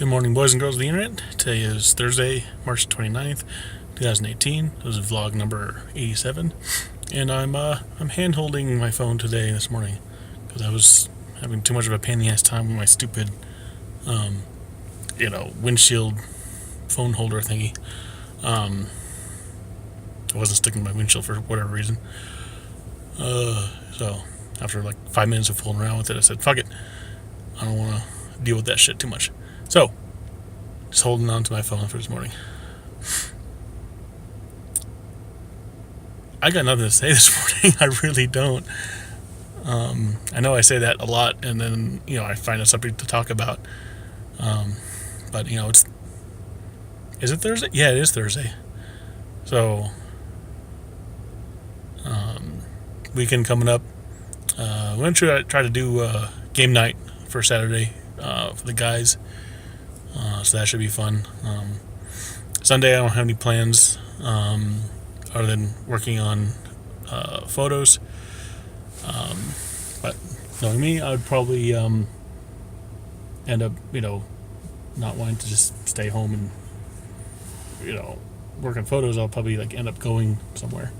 Good morning, boys and girls of the internet. Today is Thursday, March 29th, 2018. This is vlog number 87. And I'm hand-holding my phone this morning, because I was having too much of a pain in the ass time with my stupid, windshield phone holder thingy. It wasn't sticking to my windshield for whatever reason. So after like 5 minutes of fooling around with it, I said, fuck it. I don't want to deal with that shit too much. So, just holding on to my phone for this morning. I got nothing to say this morning. I really don't. I know I say that a lot, and then, I find a subject to talk about. But, is it Thursday? Yeah, it is Thursday. So, weekend coming up. We're going to try to do game night for Saturday for the guys. So that should be fun. Sunday I don't have any plans other than working on photos. But knowing me, I would probably end up, not wanting to just stay home and, work on photos. I'll probably end up going somewhere,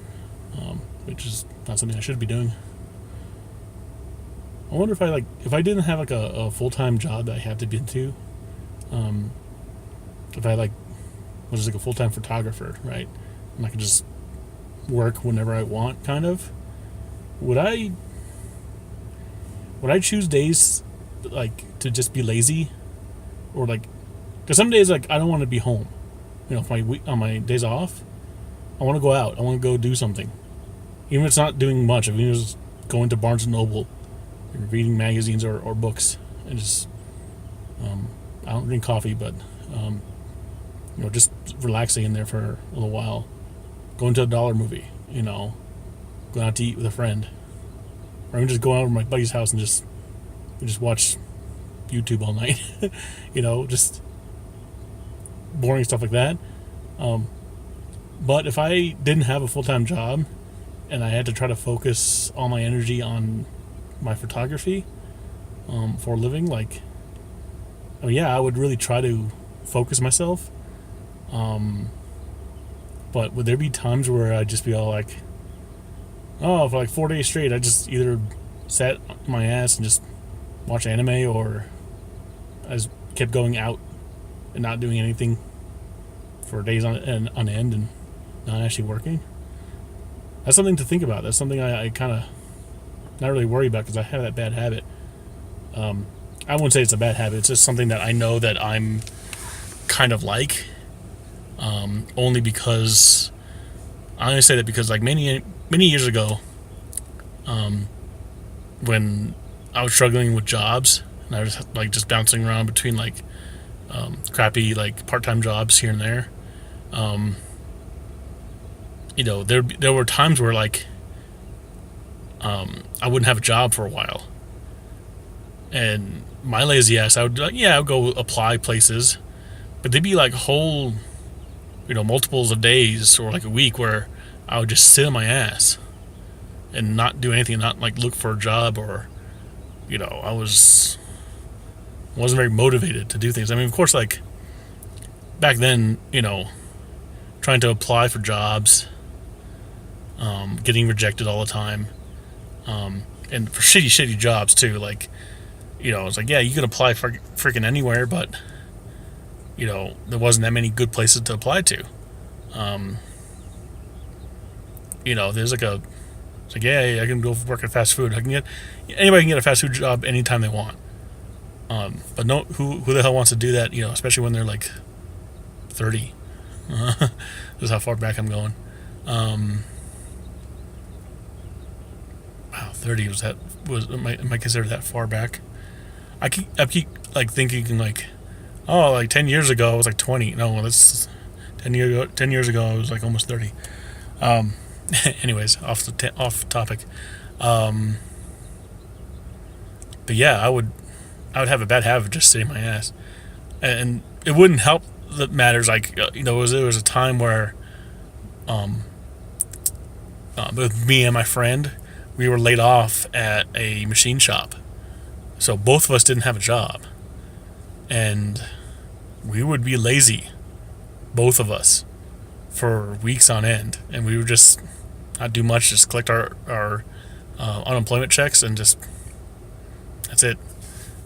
which is not something I should be doing. I wonder if I didn't have a full-time job that I had to be into. If I was a full-time photographer, right, and I could just work whenever I want, kind of, would I choose days to just be lazy, or because some days I don't want to be home, on my days off, I want to go out, I want to go do something, even if it's not doing much. I mean, just going to Barnes and Noble, reading magazines or books, and just I don't drink coffee, but just relaxing in there for a little while, going to a dollar movie, going out to eat with a friend, or even just going over to my buddy's house and just watch YouTube all night, just boring stuff like that. But if I didn't have a full-time job and I had to try to focus all my energy on my photography for a living, I would really try to focus myself. But would there be times where I'd just be all for 4 days straight, I just either sat my ass and just watch anime, or I just kept going out and not doing anything for days on end and not actually working? That's something to think about. That's something I kind of not really worry about, because I have that bad habit. I wouldn't say it's a bad habit. It's just something that I know that I'm kind of only because I'm going to say that because many years ago, when I was struggling with jobs and I was just bouncing around between crappy part-time jobs here and there, there were times where I wouldn't have a job for a while, and my lazy ass, I would go apply places, but they'd be whole multiples of days or a week where I would just sit on my ass and not do anything, not look for a job, or I wasn't very motivated to do things. I mean, of course, back then, trying to apply for jobs, getting rejected all the time, and for shitty jobs too. It's you can apply for freaking anywhere, but there wasn't that many good places to apply to. There's I can go work at fast food. Anybody can get a fast food job anytime they want. But no, who the hell wants to do that? Especially when they're 30. This is how far back I'm going. Wow, 30 am I considered that far back? I keep thinking 10 years ago I was 20. No, that's 10 years ago I was almost 30. Anyways, off topic. But yeah, I would have a bad habit of just sitting my ass, and it wouldn't help that matters. There was a time where with me and my friend, we were laid off at a machine shop, so both of us didn't have a job, and we would be lazy, both of us, for weeks on end, and we would just not do much, just collect our unemployment checks and just that's it.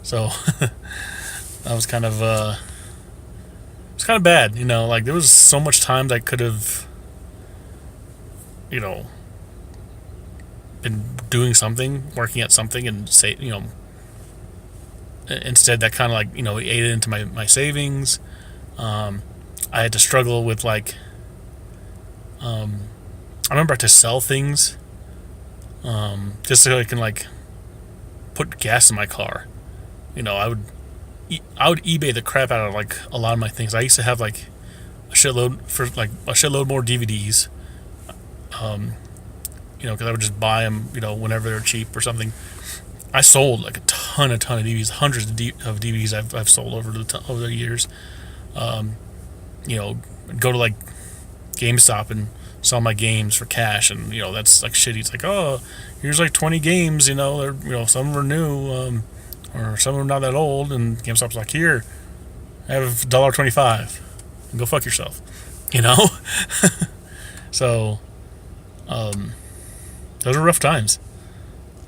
So that was kind of it's kind of bad, Like there was so much time that I could have, you know, been doing something, working at something, and say, instead that kind of like ate into my savings. I had to struggle with like I remember I had to sell things just so I can like put gas in my car. I would eBay the crap out of like a lot of my things. I used to have like a shitload more DVDs. Because I would just buy them, whenever they're cheap or something. I sold like a ton of DVDs, hundreds of DVDs I've sold over the years. Go to like GameStop and sell my games for cash, and that's like shitty. It's like, oh, here's like 20 games, they're, some of them are new, or some of them not that old, and GameStop's like, here, I have $1.25, and go fuck yourself, So, those are rough times.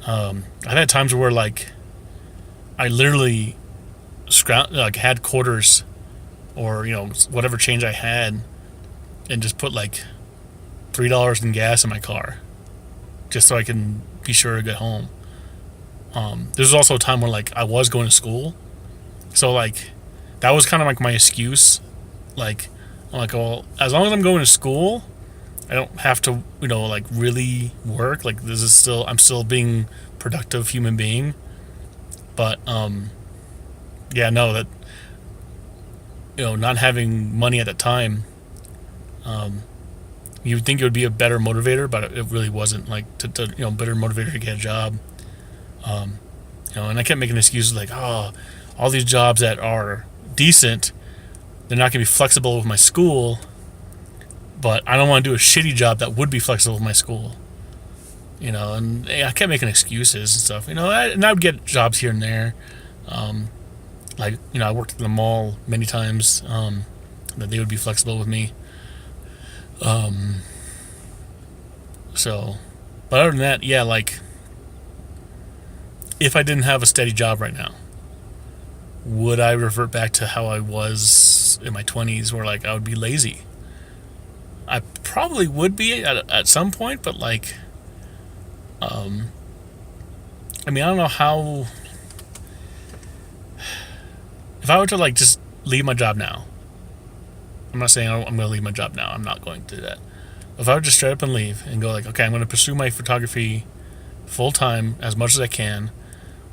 I've had times where like I literally had quarters, or whatever change I had, and just put like $3 in gas in my car, just so I can be sure to get home. There was also a time when like I was going to school, so like that was kind of like my excuse. Like I'm like, well, as long as I'm going to school, I don't have to, like really work. Like I'm still being productive human being. But yeah, no, that not having money at that time, you would think it would be a better motivator, but it really wasn't. Like to better motivator to get a job. And I kept making excuses like, oh, all these jobs that are decent, they're not gonna be flexible with my school. But I don't want to do a shitty job that would be flexible with my school. And I kept making excuses and stuff. And I would get jobs here and there. I worked at the mall many times, that they would be flexible with me. But other than that, yeah, like, if I didn't have a steady job right now, would I revert back to how I was in my 20s, where like I would be lazy? I probably would be at some point, but like, I don't know how. If I were to like just leave my job now, I'm not saying I'm going to leave my job now. I'm not going to do that. If I would just straight up and leave and go like, okay, I'm going to pursue my photography full time as much as I can,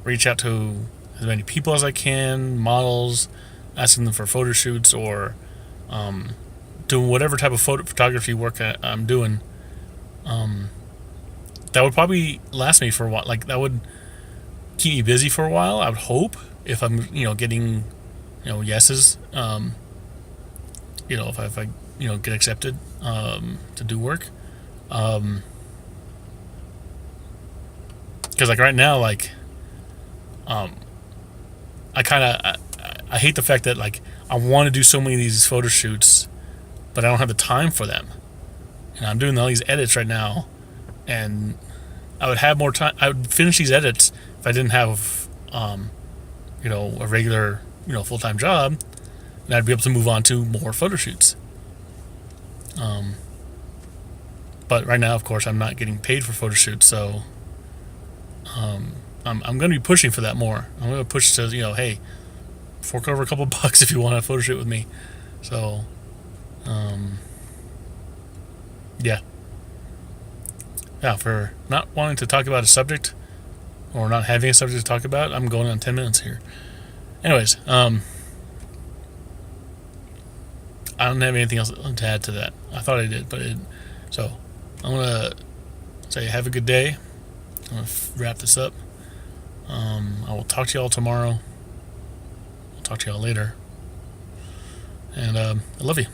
reach out to as many people as I can, models, asking them for photo shoots, or doing whatever type of photography work I'm doing, that would probably last me for a while. Like that would keep me busy for a while, I would hope, if I'm getting yeses, if I get accepted to do work, because like right now, like I hate the fact that like I want to do so many of these photo shoots, but I don't have the time for them. And I'm doing all these edits right now, and I would have more time. I would finish these edits if I didn't have, a regular, full-time job, and I'd be able to move on to more photo shoots. But right now, of course, I'm not getting paid for photo shoots, so I'm going to be pushing for that more. I'm going to push to, hey, fork over a couple bucks if you want a photo shoot with me. So, yeah. Yeah, for not wanting to talk about a subject, or not having a subject to talk about, I'm going on 10 minutes here. Anyways, I don't have anything else to add to that. I thought I did, but so I'm going to say have a good day. I'm going to wrap this up. I will talk to y'all tomorrow. I'll talk to y'all later. And I love you.